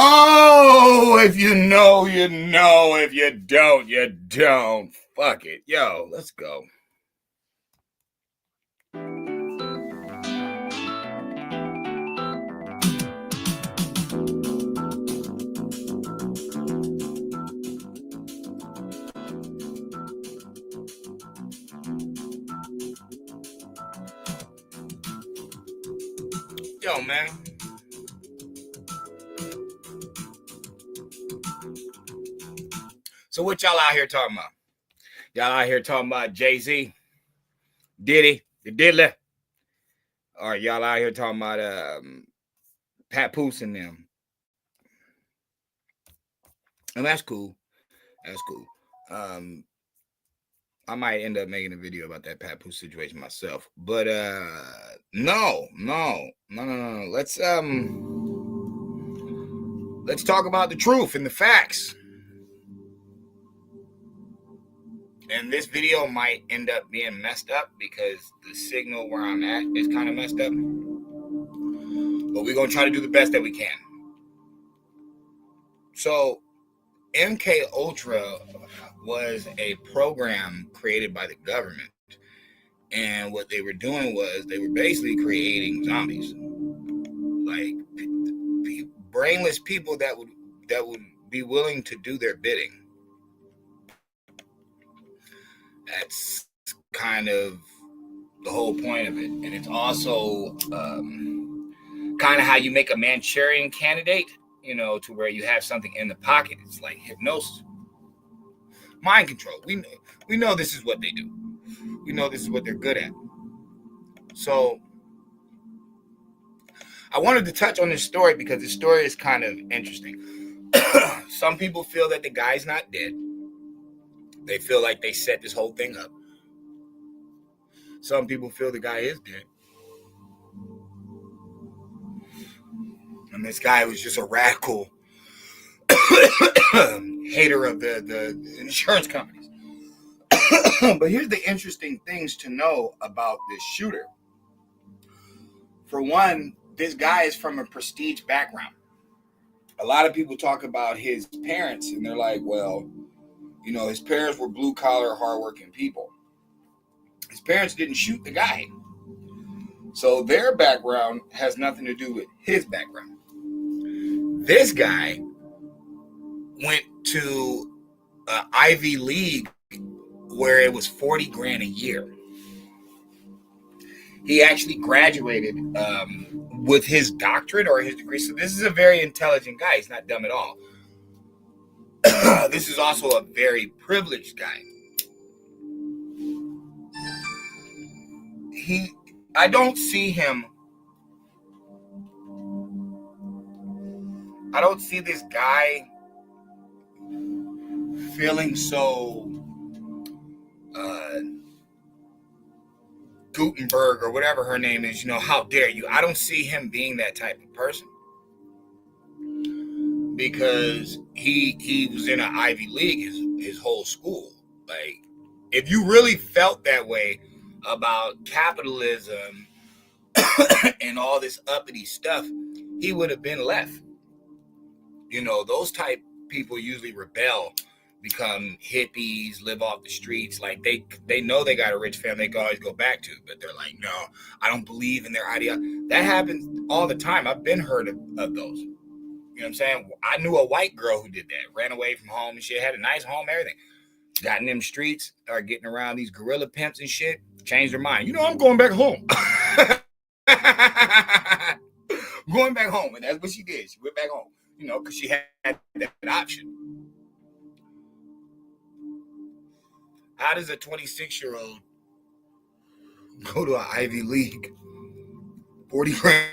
Oh, if you know, you know. If you don't, you don't. Fuck it. Yo, let's go. Yo, man. So what y'all out here talking about? Y'all out here talking about Jay-Z, Diddy, the Diddler? Or y'all out here talking about Papoose and them? And that's cool. That's cool. I might end up making a video about that Papoose situation myself. But no. Let's talk about the truth and the facts. And this video might end up being messed up because the signal where I'm at is kind of messed up. But we're going to try to do the best that we can. So, MK Ultra was a program created by the government. And what they were doing was they were basically creating zombies. Like brainless people that would be willing to do their bidding. That's kind of the whole point of it. And it's also kind of how you make a Manchurian candidate, you know, to where you have something in the pocket. It's like hypnosis, mind control. We know this is what they do. We know this is what they're good at. So I wanted to touch on this story because this story is kind of interesting. Some people feel that the guy's not dead. They feel like they set this whole thing up. Some people feel the guy is dead. And this guy was just a radical hater of the insurance companies. But here's the interesting things to know about this shooter. For one, this guy is from a prestige background. A lot of people talk about his parents, and they're like, well, you know, his parents were blue-collar, hardworking people. His parents didn't shoot the guy. So their background has nothing to do with his background. This guy went to an Ivy League where it was 40 grand a year. He actually graduated with his doctorate or his degree. So this is a very intelligent guy. He's not dumb at all. This is also a very privileged guy. I don't see this guy feeling so Gutenberg or whatever her name is, you know, how dare you? I don't see him being that type of person. Because he was in an Ivy League his whole school. Like, if you really felt that way about capitalism and all this uppity stuff, he would have been left. You know, those type people usually rebel, become hippies, live off the streets. Like they know they got a rich family they can always go back to, but they're like, no, I don't believe in their idea. That happens all the time. I've been heard of those. You know what I'm saying? I knew a white girl who did that. Ran away from home and shit. Had a nice home, everything. Got in them streets, started getting around these gorilla pimps and shit. Changed their mind. You know, I'm going back home. Going back home. And that's what she did. She went back home. You know, because she had that option. How does a 26-year-old go to an Ivy League? 40 grand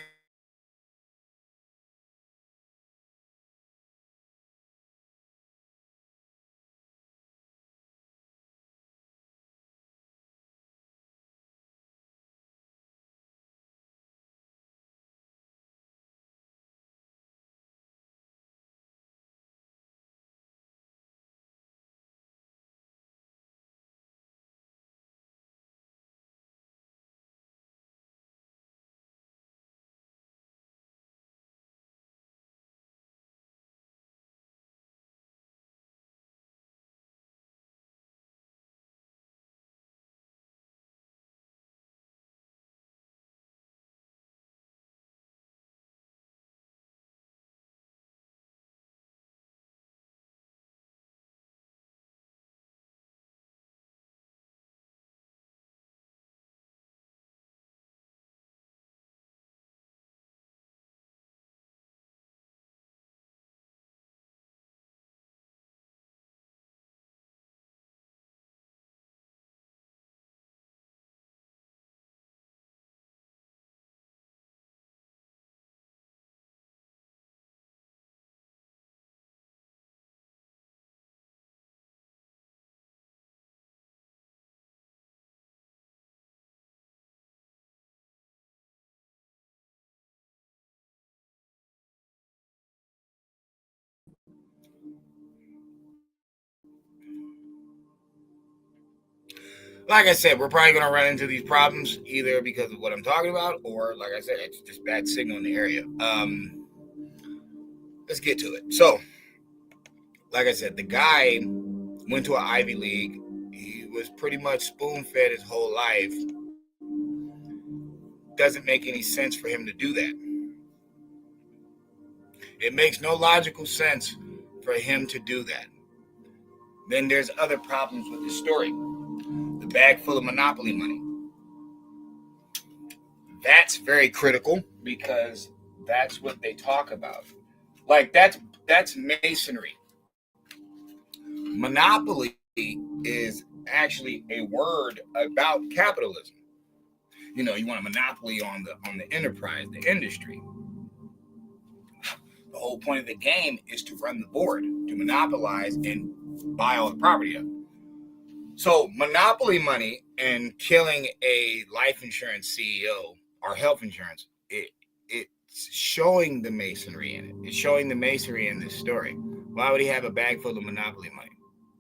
like I said, we're probably going to run into these problems either because of what I'm talking about, or like I said, it's just bad signal in the area. Let's get to it. So, like I said, the guy went to an Ivy League. He was pretty much spoon-fed his whole life. Doesn't make any sense for him to do that. It makes no logical sense for him to do that. Then there's other problems with the story. The bag full of Monopoly money. That's very critical because that's what they talk about. Like that's masonry. Monopoly is actually a word about capitalism. You know, you want a monopoly on the enterprise, the industry. The whole point of the game is to run the board, to monopolize and buy all the property up. So monopoly money and killing a life insurance CEO or health insurance, it's showing the masonry in it. It's showing the masonry in this story. Why would he have a bag full of monopoly money?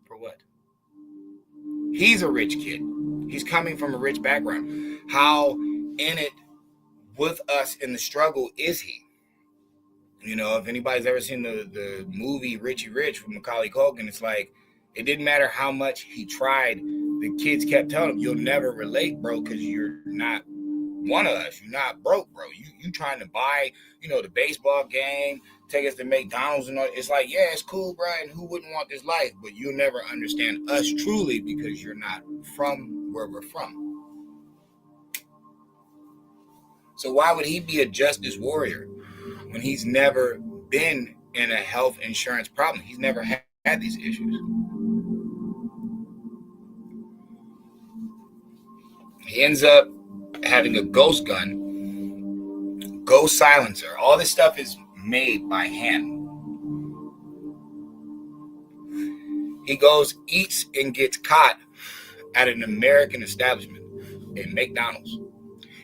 For what? He's a rich kid. He's coming from a rich background. How in it with us in the struggle is he? You know, if anybody's ever seen the movie Richie Rich with Macaulay Culkin, it's like it didn't matter how much he tried. The kids kept telling him, "You'll never relate, bro, because you're not one of us. You're not broke, bro. You trying to buy, you know, the baseball game, take us to McDonald's and all." It's like, yeah, it's cool, bro, and who wouldn't want this life? But you'll never understand us truly because you're not from where we're from. So why would he be a justice warrior when he's never been in a health insurance problem? He's never had these issues. He ends up having a ghost gun, ghost silencer. All this stuff is made by hand. He goes, eats, and gets caught at an American establishment in McDonald's.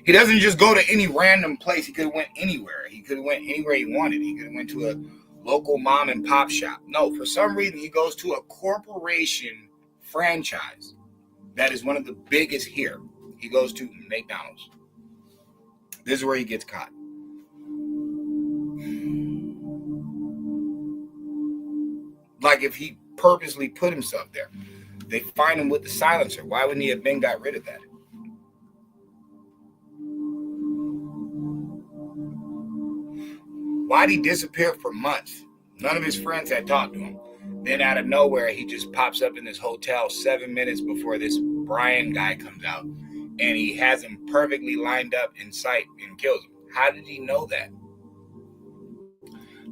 He doesn't just go to any random place. He could have went anywhere. He could have went anywhere he wanted. He could have went to a local mom and pop shop. No, for some reason, he goes to a corporation franchise that is one of the biggest here. He goes to McDonald's. This is where he gets caught. Like if he purposely put himself there. They find him with the silencer. Why wouldn't he have been got rid of that? Why'd he disappear for months? None of his friends had talked to him. Then out of nowhere, he just pops up in this hotel 7 minutes before this Brian guy comes out. And he has him perfectly lined up in sight and kills him. How did he know that?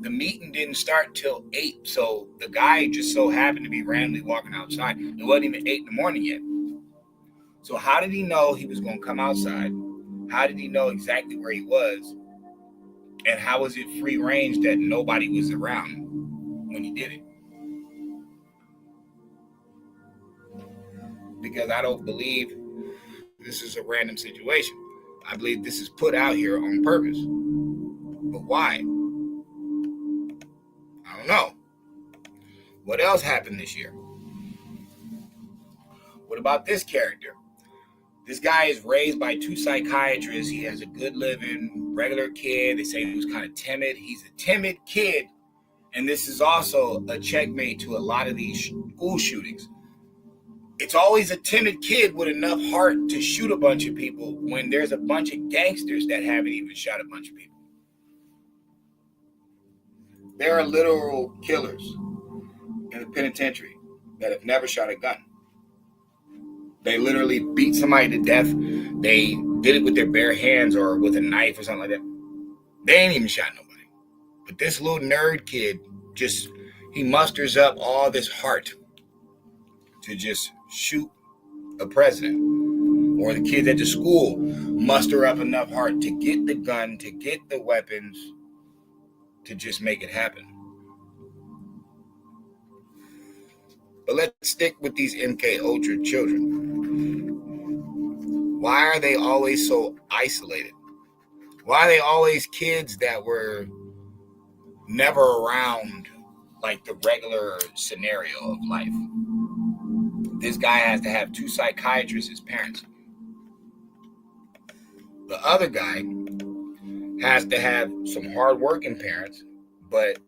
The meeting didn't start till 8. So the guy just so happened to be randomly walking outside. It wasn't even 8 in the morning yet. So how did he know he was going to come outside? How did he know exactly where he was? And how was it free range that nobody was around when he did it? Because I don't believe this is a random situation. I believe this is put out here on purpose. But why? I don't know. What else happened this year? What about this character? This guy is raised by 2 psychiatrists. He has a good living, regular kid. They say he was kind of timid. He's a timid kid. And this is also a checkmate to a lot of these school shootings. It's always a timid kid with enough heart to shoot a bunch of people when there's a bunch of gangsters that haven't even shot a bunch of people. There are literal killers in the penitentiary that have never shot a gun. They literally beat somebody to death. They did it with their bare hands or with a knife or something like that. They ain't even shot nobody. But this little nerd kid he musters up all this heart to just shoot a president. Or the kids at the school muster up enough heart to get the gun, to get the weapons, to just make it happen. But let's stick with these MK Ultra children. Why are they always so isolated? Why are they always kids that were never around like the regular scenario of life? this guy has to have 2 psychiatrists as parents. The other guy has to have some hardworking parents, but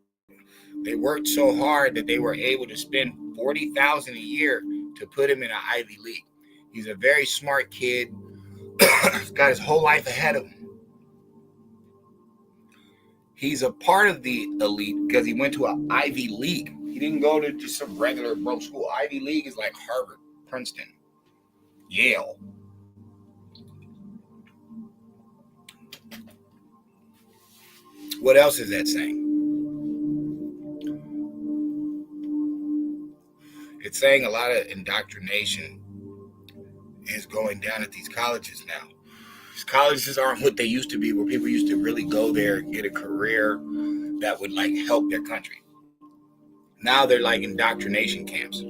they worked so hard that they were able to spend $40,000 a year to put him in an Ivy League. He's a very smart kid. He's got his whole life ahead of him. He's a part of the elite because he went to an Ivy League. He didn't go to just some regular broke school. Ivy League is like Harvard, Princeton, Yale. What else is that saying? It's saying a lot of indoctrination is going down at these colleges now. These colleges aren't what they used to be, where people used to really go there and get a career that would like help their country. Now they're like indoctrination camps.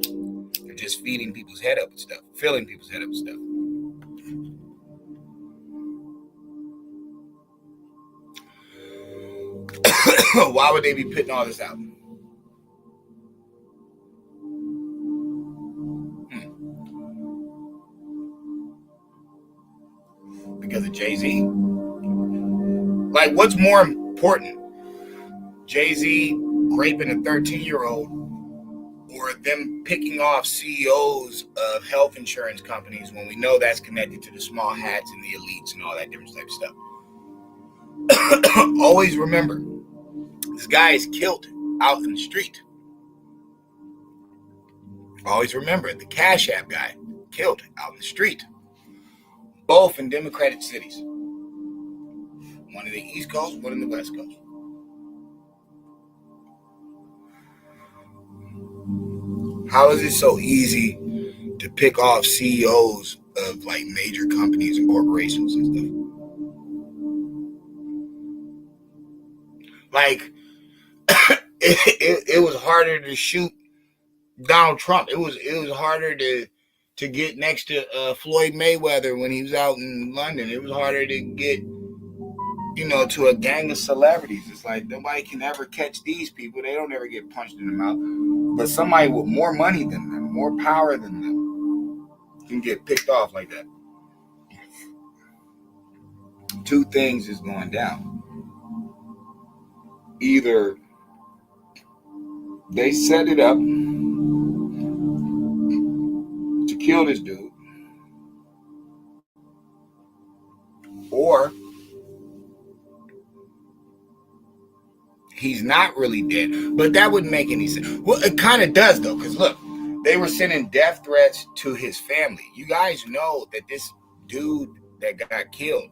They're just feeding people's head up with stuff, filling people's head up with stuff. Why would they be putting all this out? Because of Jay-Z? Like, what's more important? Jay-Z raping a 13-year-old or them picking off CEOs of health insurance companies when we know that's connected to the small hats and the elites and all that different type of stuff? Always remember, this guy is killed out in the street. Always remember, the Cash App guy killed out in the street. Both in Democratic cities. One in the East Coast, one in the West Coast. How is it so easy to pick off CEOs of like major companies and corporations and stuff? Like, it was harder to shoot Donald Trump. It was harder to get next to Floyd Mayweather when he was out in London. It was harder to get, to a gang of celebrities. It's like nobody can ever catch these people. They don't ever get punched in the mouth. But somebody with more money than them, more power than them, can get picked off like that. 2 things is going down. Either they set it up to kill this dude, or he's not really dead. But that wouldn't make any sense. Well, it kind of does, though, because look, they were sending death threats to his family. You guys know that this dude that got killed,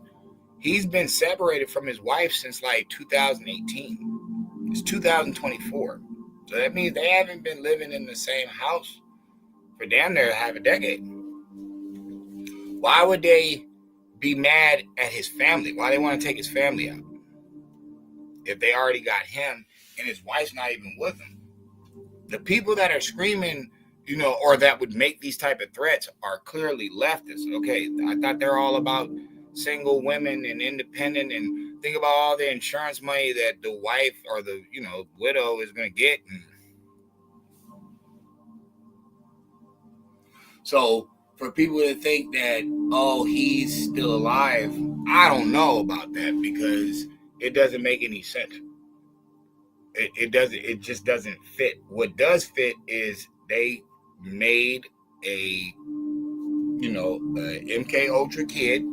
he's been separated from his wife since like 2018. It's 2024. So that means they haven't been living in the same house for damn near half a decade. Why would they be mad at his family? Why they want to take his family out? If they already got him and his wife's not even with him. The people that are screaming, or that would make these type of threats are clearly leftists. Okay, I thought they're all about single women and independent, and think about all the insurance money that the wife or the, widow is going to get. So for people to think that, oh, he's still alive, I don't know about that, because it doesn't make any sense. It just doesn't fit. What does fit is they made a MK Ultra kid,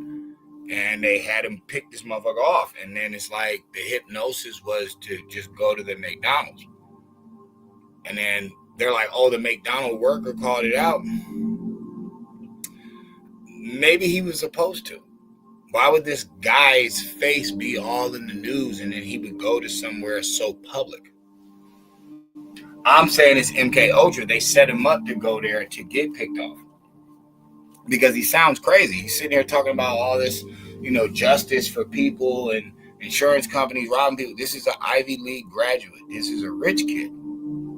and they had him pick this motherfucker off, and then it's like the hypnosis was to just go to the McDonald's, and then they're like, oh, the McDonald's worker called it out. Maybe he was supposed to. Why would this guy's face be all in the news and then he would go to somewhere so public? I'm saying it's MK Ultra. They set him up to go there to get picked off. Because he sounds crazy. He's sitting here talking about all this, justice for people and insurance companies robbing people. This is an Ivy League graduate. This is a rich kid.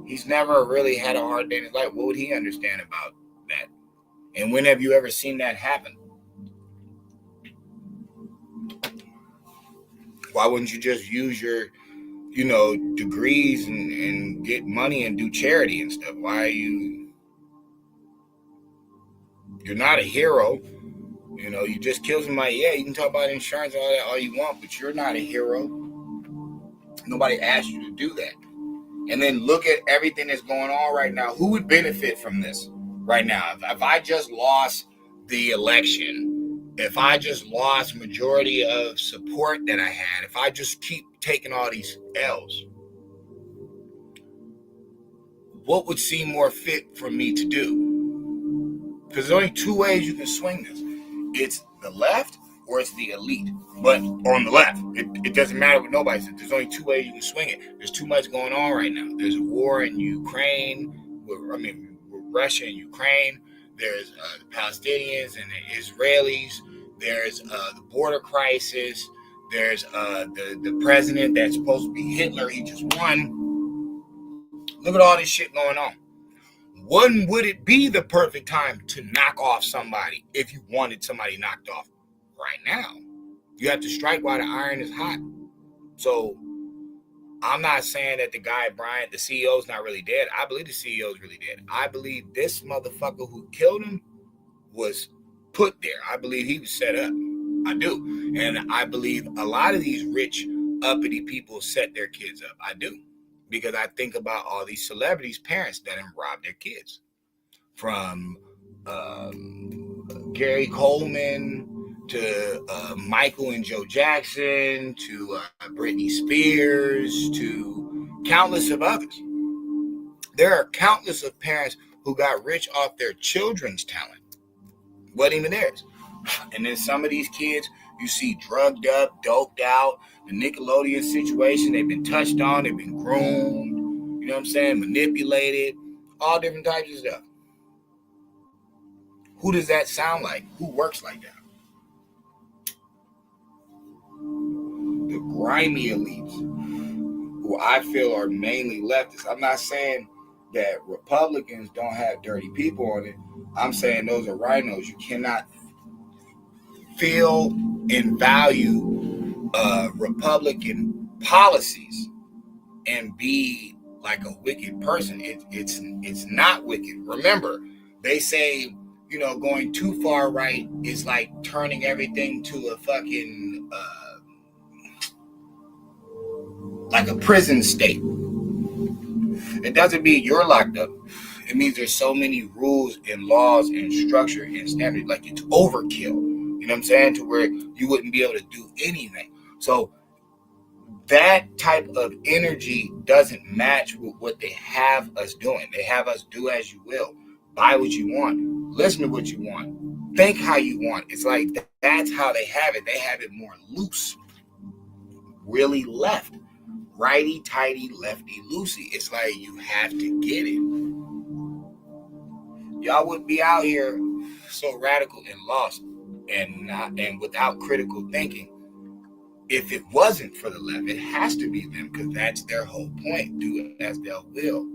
He's never really had a hard day in his life. What would he understand about that? And when have you ever seen that happen? Why wouldn't you just use your, degrees and get money and do charity and stuff? Why are you? You're not a hero. You know, you just killed somebody. Yeah, you can talk about insurance all that all you want, but you're not a hero. Nobody asked you to do that. And then look at everything that's going on right now. Who would benefit from this right now? If I just lost the election, if I just lost majority of support that I had, if I just keep taking all these L's, what would seem more fit for me to do? Because there's only two ways you can swing this. It's the left or it's the elite. But on the left, it doesn't matter what nobody says. There's only two ways you can swing it. There's too much going on right now. There's a war in Ukraine, with Russia and Ukraine. There's the Palestinians and the Israelis. There's the border crisis. There's the president that's supposed to be Hitler. He just won. Look at all this shit going on. When would it be the perfect time to knock off somebody if you wanted somebody knocked off? Right now. You have to strike while the iron is hot. So I'm not saying that the guy, Bryant, the CEO, is not really dead. I believe the CEO is really dead. I believe this motherfucker who killed him was put there. I believe he was set up. I do. And I believe a lot of these rich, uppity people set their kids up. I do. Because I think about all these celebrities' parents that have robbed their kids. From Gary Coleman to Michael and Joe Jackson to Britney Spears to countless of others. There are countless of parents who got rich off their children's talent. Wasn't even theirs. And then some of these kids you see drugged up, doped out. The Nickelodeon situation, they've been touched on, they've been groomed, you know what I'm saying, manipulated, all different types of stuff. Who does that sound like? Who works like that? The grimy elites, who I feel are mainly leftists. I'm not saying that Republicans don't have dirty people on it. I'm saying those are rhinos. You cannot feel and value Republican policies and be like a wicked person. It's not wicked. Remember, they say, you know, going too far right is like turning everything to a fucking like a prison state. It doesn't mean you're locked up. It means there's so many rules and laws and structure and standards. Like it's overkill. You know what I'm saying? To where you wouldn't be able to do anything. So that type of energy doesn't match with what they have us doing. They have us do as you will. Buy what you want. Listen to what you want. Think how you want. It's like that's how they have it. They have it more loose. Really left. Righty tighty, lefty loosey. It's like you have to get it. Y'all wouldn't be out here so radical and lost and without critical thinking if it wasn't for the left. It has to be them because that's their whole point. Do as they will.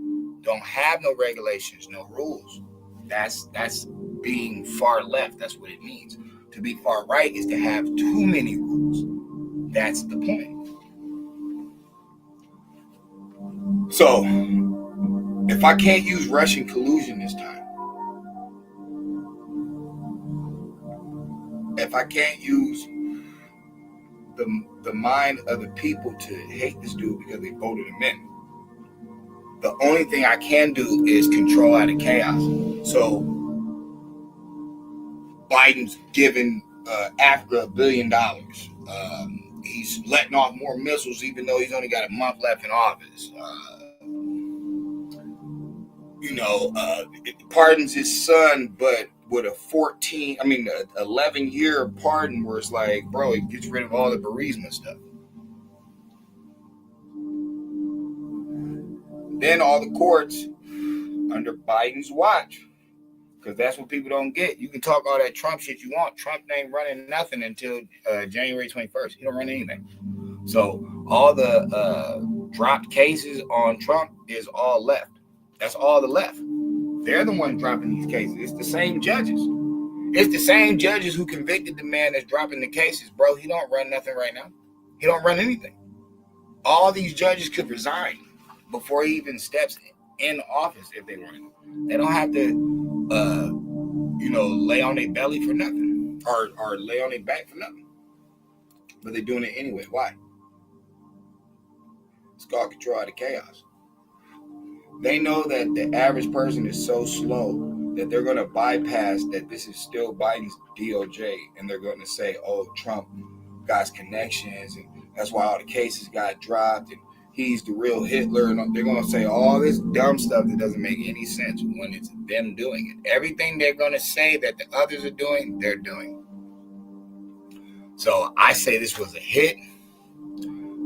Don't have no regulations, no rules. That's being far left. That's what it means. To be far right is to have too many rules. That's the point. So, if I can't use Russian collusion this time, if I can't use the mind of the people to hate this dude because they voted him in, the only thing I can do is control out of chaos. So, Biden's giving Africa $1 billion. He's letting off more missiles even though he's only got a month left in office. Pardons his son, but with a 11-year pardon where it's like, bro, he gets rid of all the bereavement stuff. Then all the courts under Biden's watch, because that's what people don't get. You can talk all that Trump shit you want. Trump ain't running nothing until January 21st. He don't run anything. So all the dropped cases on Trump is all left. That's all the left. They're the ones dropping these cases. It's the same judges. It's the same judges who convicted the man that's dropping the cases, bro. He don't run nothing right now. He don't run anything. All these judges could resign before he even steps in office if they want. They don't have to lay on their belly for nothing, or lay on their back for nothing. But they're doing it anyway. Why? It's called control out of chaos. They know that the average person is so slow that they're going to bypass that this is still Biden's DOJ, and they're going to say, oh, Trump got connections, and that's why all the cases got dropped, and he's the real Hitler, and they're going to say all this dumb stuff that doesn't make any sense when it's them doing it. Everything they're going to say that the others are doing, they're doing. So I say this was a hit,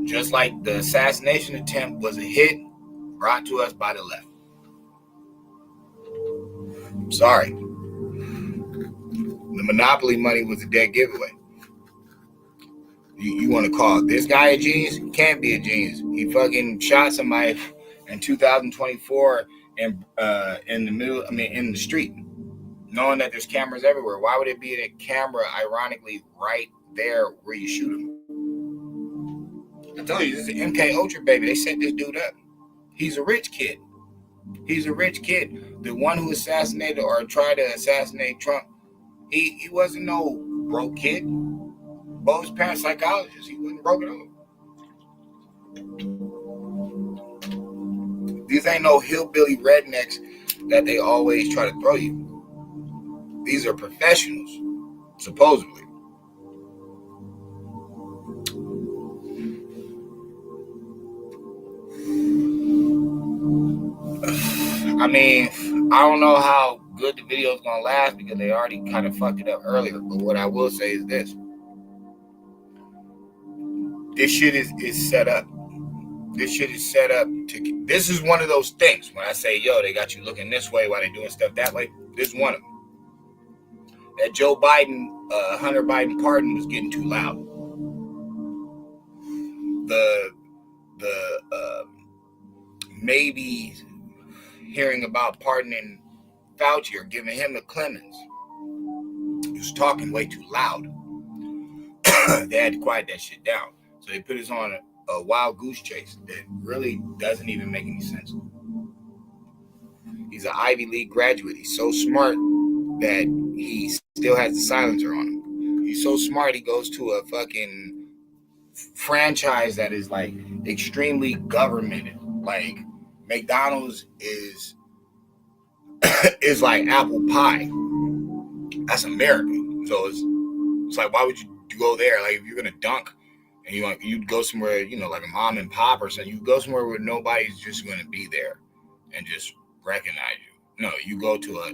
just like the assassination attempt was a hit brought to us by the left. Sorry. The monopoly money was a dead giveaway. You want to call this guy a genius? He can't be a genius. He fucking shot somebody in 2024 in the street, knowing that there's cameras everywhere. Why would it be a camera, ironically, right there where you shoot him? I told you, this is an MK Ultra, baby. They set this dude up. He's a rich kid. The one who assassinated or tried to assassinate Trump, he wasn't no broke kid. Both his parents psychologists. He wasn't broke at all. These ain't no hillbilly rednecks that they always try to throw you. These are professionals, supposedly. I mean, I don't know how good the video is going to last because they already kind of fucked it up earlier. But what I will say is this. This shit is set up. This shit is set up to... This is one of those things. When I say, yo, they got you looking this way while they doing stuff that way. This is one of them. That Joe Biden, Hunter Biden pardon was getting too loud. The maybe hearing about pardoning Fauci or giving him the Clemens. He was talking way too loud. They had to quiet that shit down. So they put us on a wild goose chase that really doesn't even make any sense. He's an Ivy League graduate. He's so smart that he still has the silencer on him. He's so smart he goes to a fucking franchise that is like extremely governmented. Like McDonald's is like apple pie. That's America. So it's like, why would you go there? Like if you're gonna dunk and you'd go somewhere, like a mom and pop or something, you go somewhere where nobody's just gonna be there and just recognize you. No, you go to a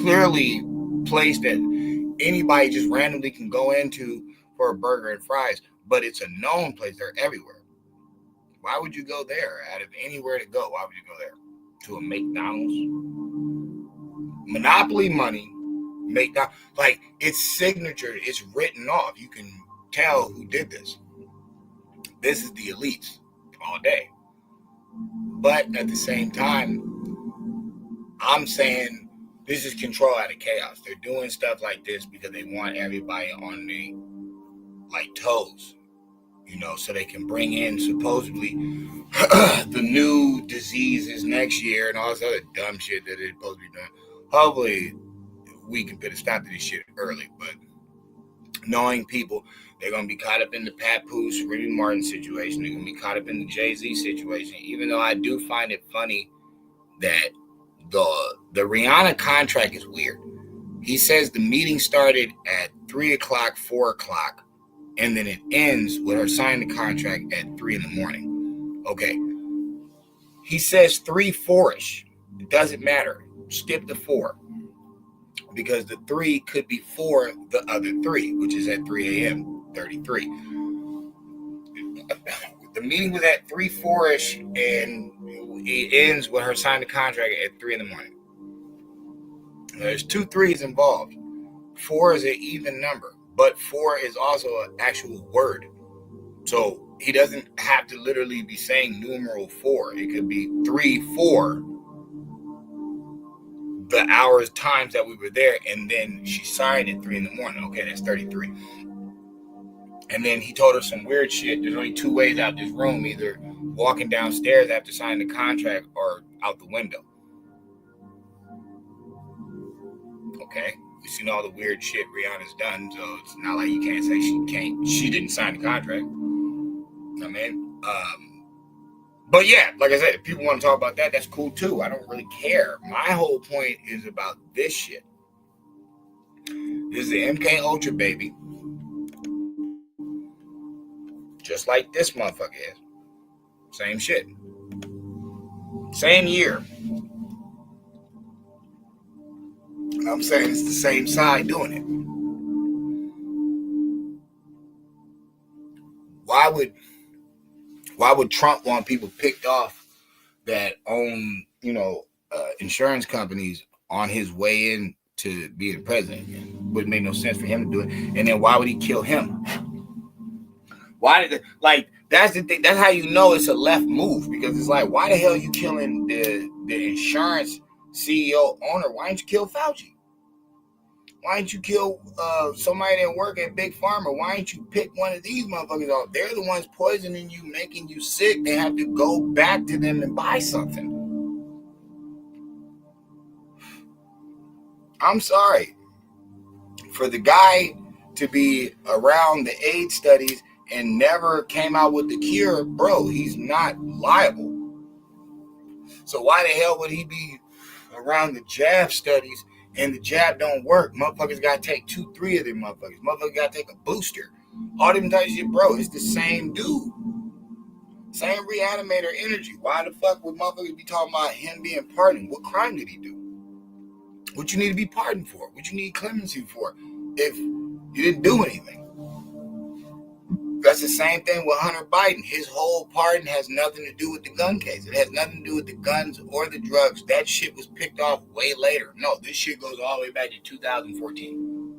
clearly place that anybody just randomly can go into for a burger and fries, but it's a known place. They're everywhere. Why would you go there? Out of anywhere to go, why would you go there? To a McDonald's? Monopoly money, McDonald's, like it's signature, it's written off. You can tell who did this. This is the elites all day. But at the same time, I'm saying this is control out of chaos. They're doing stuff like this because they want everybody on their toes, so they can bring in supposedly the new diseases next year and all this other dumb shit that they're supposed to be doing. Hopefully, we can put a stop to this shit early, but knowing people, they're going to be caught up in the Papoose, Remy Martin situation. They're going to be caught up in the Jay-Z situation, even though I do find it funny that the Rihanna contract is weird. He says the meeting started at 3 o'clock, 4 o'clock, and then it ends with her signing the contract at 3 in the morning. Okay. He says 3, 4-ish. It doesn't matter. Skip the 4. Because the 3 could be for the other 3, which is at 3 a.m., 33. The meeting was at 3, 4-ish, and it ends with her signing the contract at 3 in the morning. There's 2 3s involved. 4 is an even number, but 4 is also an actual word. So he doesn't have to literally be saying numeral 4. It could be 3, 4. The hours, times that we were there, and then she signed at 3 in the morning. Okay, that's 33. And then he told her some weird shit. There's only 2 ways out this room, either walking downstairs after signing the contract or out the window. Okay, we've seen all the weird shit Rihanna's done, so it's not like you can't say she didn't sign the contract. I mean, but yeah, like I said, if people want to talk about that, that's cool too. I don't really care. My whole point is about this shit. This is the MK Ultra baby, just like this motherfucker is. Same shit. Same year. I'm saying it's the same side doing it. Why would Trump want people picked off that own, insurance companies on his way in to be the president again? Wouldn't make no sense for him to do it. And then why would he kill him? Why did that's the thing. That's how you know it's a left move, because it's like, why the hell are you killing the insurance CEO owner? Why didn't you kill Fauci? Why didn't you kill somebody that work at Big Pharma? Why didn't you pick one of these motherfuckers off? They're the ones poisoning you, making you sick. They have to go back to them and buy something. I'm sorry. For the guy to be around the AIDS studies and never came out with the cure, bro, he's not liable. So why the hell would he be around the jab studies and the jab don't work? Motherfuckers got to take 2-3 of them motherfuckers. Motherfuckers got to take a booster. All them types of shit, bro, it's the same dude. Same reanimator energy. Why the fuck would motherfuckers be talking about him being pardoned? What crime did he do? What you need to be pardoned for? What you need clemency for if you didn't do anything? That's the same thing with Hunter Biden. His whole pardon has nothing to do with the gun case. It has nothing to do with the guns or the drugs. That shit was picked off way later. No, this shit goes all the way back to 2014.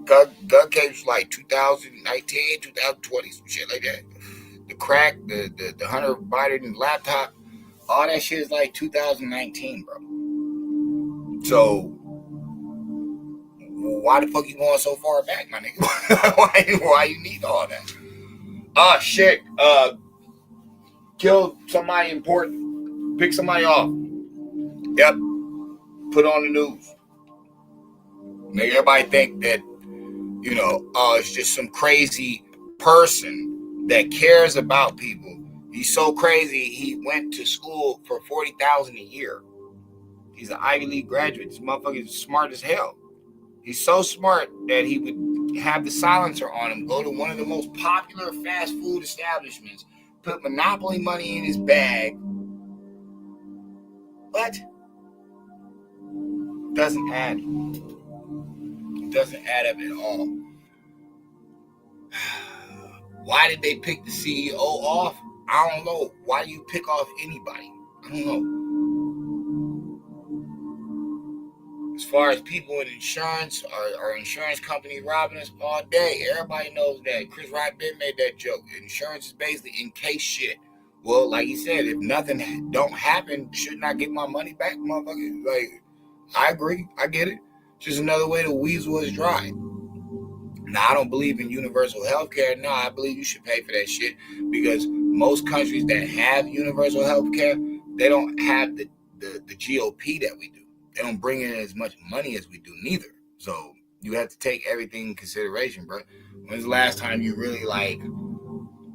Gun case was like 2019, 2020, some shit like that. The crack, the Hunter Biden laptop, all that shit is like 2019, bro. So why the fuck you going so far back, my nigga? why you need all that? Shit. Kill somebody important. Pick somebody off. Yep. Put on the news. Make everybody think that, it's just some crazy person that cares about people. He's so crazy, he went to school for $40,000 a year. He's an Ivy League graduate. This motherfucker is smart as hell. He's so smart that he would have the silencer on him, go to one of the most popular fast food establishments, put Monopoly money in his bag. But doesn't add. It doesn't add up at all. Why did they pick the CEO off? I don't know. Why do you pick off anybody? I don't know. As far as people in insurance or insurance company robbing us all day, everybody knows that. Chris Rock been made that joke. Insurance is basically in case shit. Well, like he said, if nothing don't happen, shouldn't I get my money back, motherfucker? Like, I agree. I get it. Just another way to weasel is dry. Now, I don't believe in universal health care. No, I believe you should pay for that shit, because most countries that have universal health care, they don't have the GOP that we do. They don't bring in as much money as we do neither. So you have to take everything in consideration, bro. When's the last time you really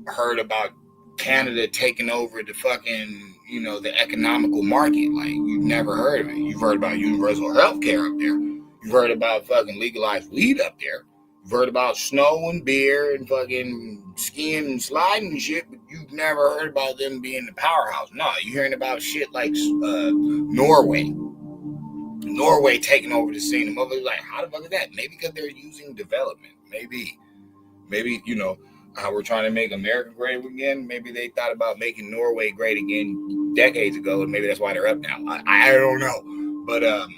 heard about Canada taking over the fucking, the economical market? Like, you've never heard of it. You've heard about universal health care up there. You've heard about fucking legalized weed up there. You've heard about snow and beer and fucking skiing and sliding and shit, but you've never heard about them being the powerhouse. No, you're hearing about shit like Norway. Norway taking over the scene. The motherfuckers like, how the fuck is that? Maybe because they're using development. Maybe, how we're trying to make America great again. Maybe they thought about making Norway great again decades ago, and maybe that's why they're up now. I don't know. But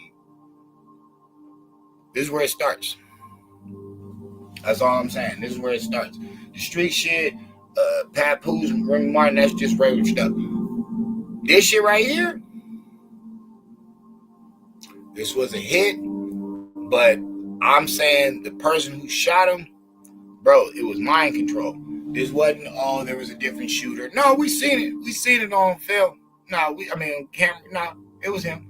this is where it starts. That's all I'm saying. This is where it starts. The street shit, Papoose and Remy Martin, that's just regular stuff. This shit right here, this was a hit, but I'm saying the person who shot him, bro, it was mind control. This wasn't, there was a different shooter. No, we seen it. We seen it on film. No, camera. No, it was him.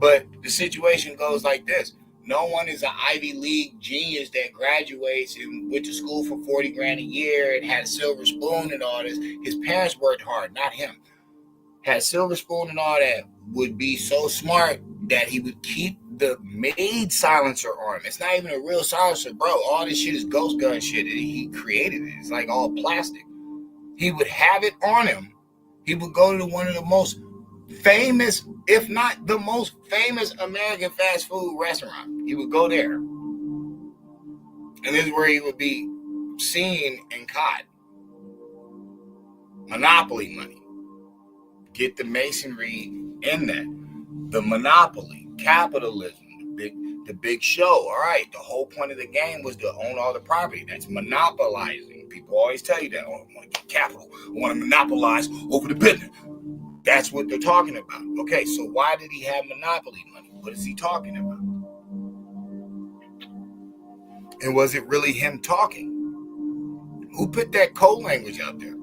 But the situation goes like this. No one is an Ivy League genius that graduates and went to school for 40 grand a year and had a silver spoon and all this. His parents worked hard, not him. Had a silver spoon and all that, would be so smart that he would keep the made silencer on him. It's not even a real silencer, bro. All this shit is ghost gun shit. He created it. It's like all plastic. He would have it on him. He would go to one of the most famous, if not the most famous American fast food restaurant. He would go there. And this is where he would be seen and caught. Monopoly money. Get the masonry in that. The monopoly, capitalism, the big show. All right, the whole point of the game was to own all the property. That's monopolizing. People always tell you that. Oh, I want to get capital. I want to monopolize over the business. That's what they're talking about. Okay, so why did he have monopoly money? What is he talking about? And was it really him talking? Who put that code language out there?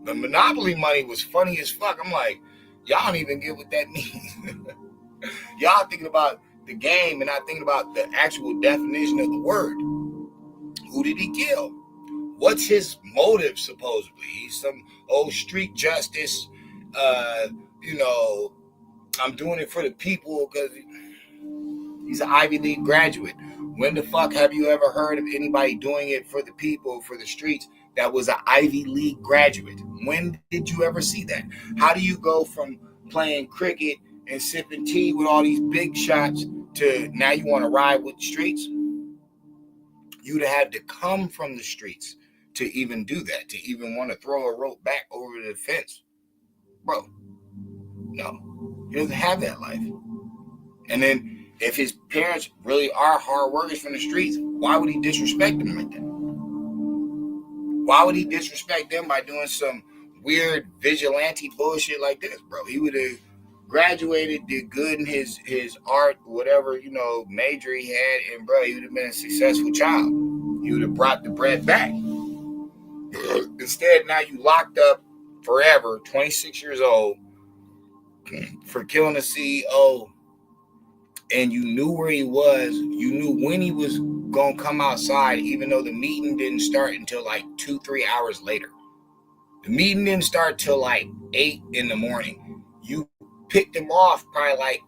The monopoly money was funny as fuck. I'm like, y'all don't even get what that means. Y'all thinking about the game and not thinking about the actual definition of the word. Who did he kill? What's his motive, supposedly? He's some old street justice, I'm doing it for the people because he's an Ivy League graduate. When the fuck have you ever heard of anybody doing it for the people, for the streets, that was an Ivy League graduate? When did you ever see that? How do you go from playing cricket and sipping tea with all these big shots to now you want to ride with the streets? You'd have had to come from the streets to even do that, to even want to throw a rope back over the fence. Bro, no. He doesn't have that life. And then if his parents really are hard workers from the streets, why would he disrespect them like that? Why would he disrespect them by doing some weird vigilante bullshit like this, bro? He would have graduated, did good in his art, whatever, major he had, and bro, he would have been a successful child. He would have brought the bread back. Instead, now you locked up forever, 26 years old, for killing a CEO, and you knew where he was. You knew when he was going to come outside, even though the meeting didn't start until like 2-3 hours later. The meeting didn't start till like 8 in the morning. You picked him off probably like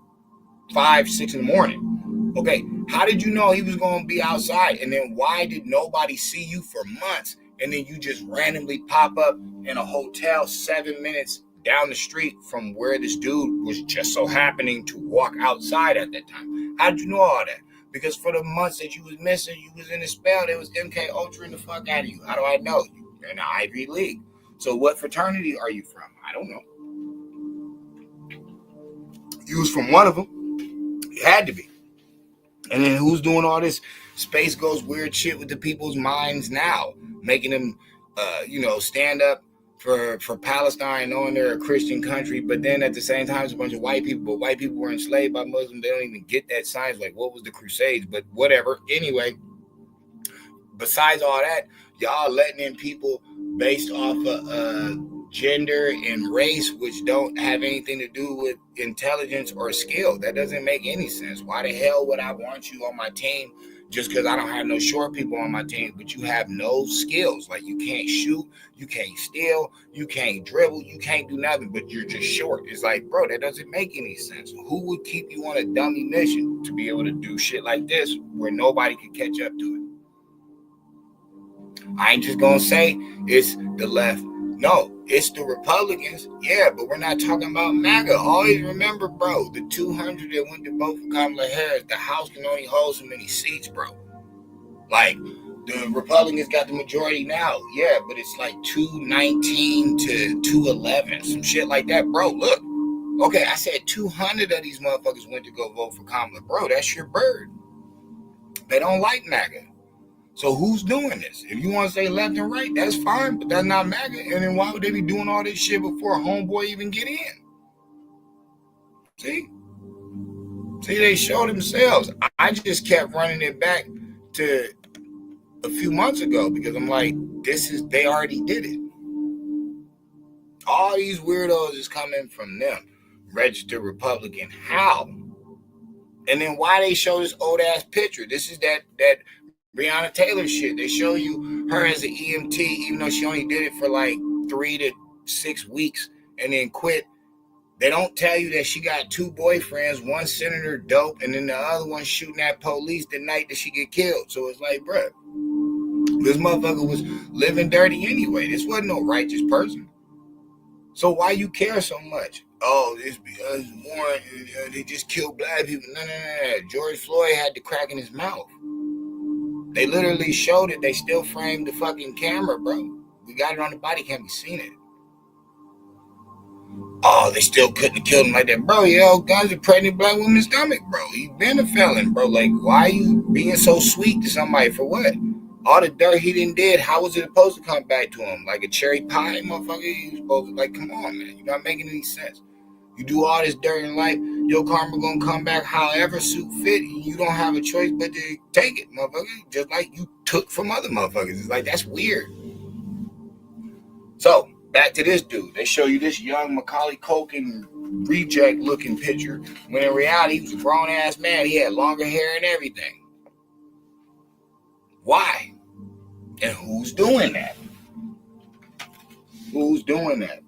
5-6 in the morning. Okay, how did you know he was going to be outside? And then why did nobody see you for months? And then you just randomly pop up in a hotel 7 minutes down the street from where this dude was just so happening to walk outside at that time. How did you know all that? Because for the months that you was missing, you was in a spell. There was MK Ultra the fuck out of you. How do I know? You're in the Ivy League. So what fraternity are you from? I don't know. You was from one of them. You had to be. And then who's doing all this Space Ghost weird shit with the people's minds now? Making them, stand up for Palestine, knowing they're a Christian country, but then at the same time, it's a bunch of white people. But white people were enslaved by Muslims. They don't even get that science. Like, what was the Crusades? But whatever. Anyway, besides all that, y'all letting in people based off of gender and race, which don't have anything to do with intelligence or skill. That doesn't make any sense. Why the hell would I want you on my team just because I don't have no short people on my team, but you have no skills? Like, you can't shoot, you can't steal, you can't dribble, you can't do nothing, but you're just short. It's like, bro, that doesn't make any sense. Who would keep you on a dummy mission to be able to do shit like this where nobody could catch up to it? I ain't just gonna say it's the left. No, it's the Republicans. Yeah, but we're not talking about MAGA. Always remember, bro, the 200 that went to vote for Kamala Harris, the House can only hold so many seats, bro. Like, the Republicans got the majority now. Yeah, but it's like 219 to 211, some shit like that. Bro, look. Okay, I said 200 of these motherfuckers went to go vote for Kamala. Bro, that's your bird. They don't like MAGA. So who's doing this? If you want to say left and right, that's fine, but that's not MAGA. And then why would they be doing all this shit before a homeboy even get in? See, they show themselves. I just kept running it back to a few months ago because I'm like, they already did it. All these weirdos is coming from them. Registered Republican. How? And then why they show this old ass picture? This is that Breonna Taylor shit. They show you her as an EMT, even though she only did it for like 3 to 6 weeks and then quit. They don't tell you that she got 2 boyfriends, one sending her dope, and then the other one shooting at police the night that she get killed. So it's like, bruh, this motherfucker was living dirty anyway. This wasn't no righteous person. So why you care so much? Oh, it's because Warren, they just killed black people. No. George Floyd had the crack in his mouth. They literally showed it. They still framed the fucking camera, bro. We got it on the body cam. We seen it. Oh, they still couldn't have killed him like that. Bro, he held guns in pregnant black woman's stomach, bro. He's been a felon, bro. Like, why are you being so sweet to somebody for what? All the dirt he done did, how was it supposed to come back to him? Like a cherry pie, motherfucker? You supposed to, like, come on, man. You're not making any sense. You do all this dirt in life, your karma gonna come back however suit fit. You don't have a choice but to take it, motherfucker. Just like you took from other motherfuckers. It's like, that's weird. So, back to this dude. They show you this young Macaulay Culkin reject looking picture, when in reality he was a grown ass man. He had longer hair and everything. Why? And who's doing that? Who's doing that?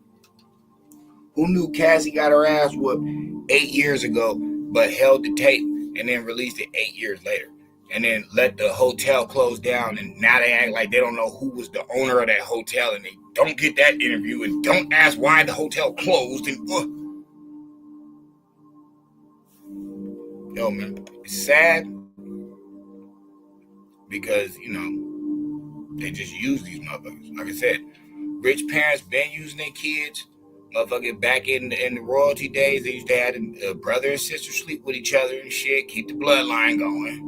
Who knew Cassie got her ass whooped 8 years ago, but held the tape and then released it 8 years later? And then let the hotel close down, and now they act like they don't know who was the owner of that hotel, and they don't get that interview and don't ask why the hotel closed. And yo, man, it's sad because, you know, they just use these motherfuckers. Like I said, rich parents been using their kids. Motherfucker, back in the royalty days, they used to have a brother and sister sleep with each other and shit, keep the bloodline going.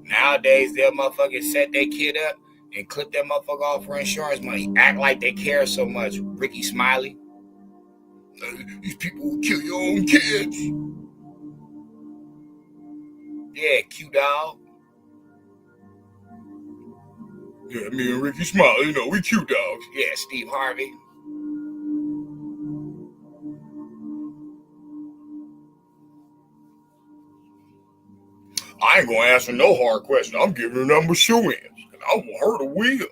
Nowadays, they'll motherfucking set their kid up and clip that motherfucker off for insurance money. Act like they care so much. Ricky Smiley. These people will kill your own kids. Yeah, Q Dog. Yeah, me and Ricky Smiley, you know, we Q Dogs. Yeah, Steve Harvey. I ain't gonna answer no hard question. I'm giving her number shoe-ins. And I want her to win.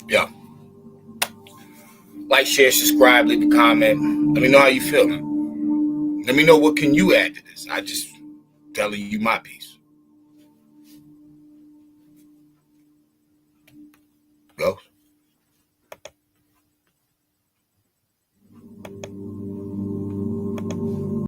Yeah. Like, share, subscribe, leave a comment. Let me know how you feeling. Let me know what can you add to this. I just telling you my piece.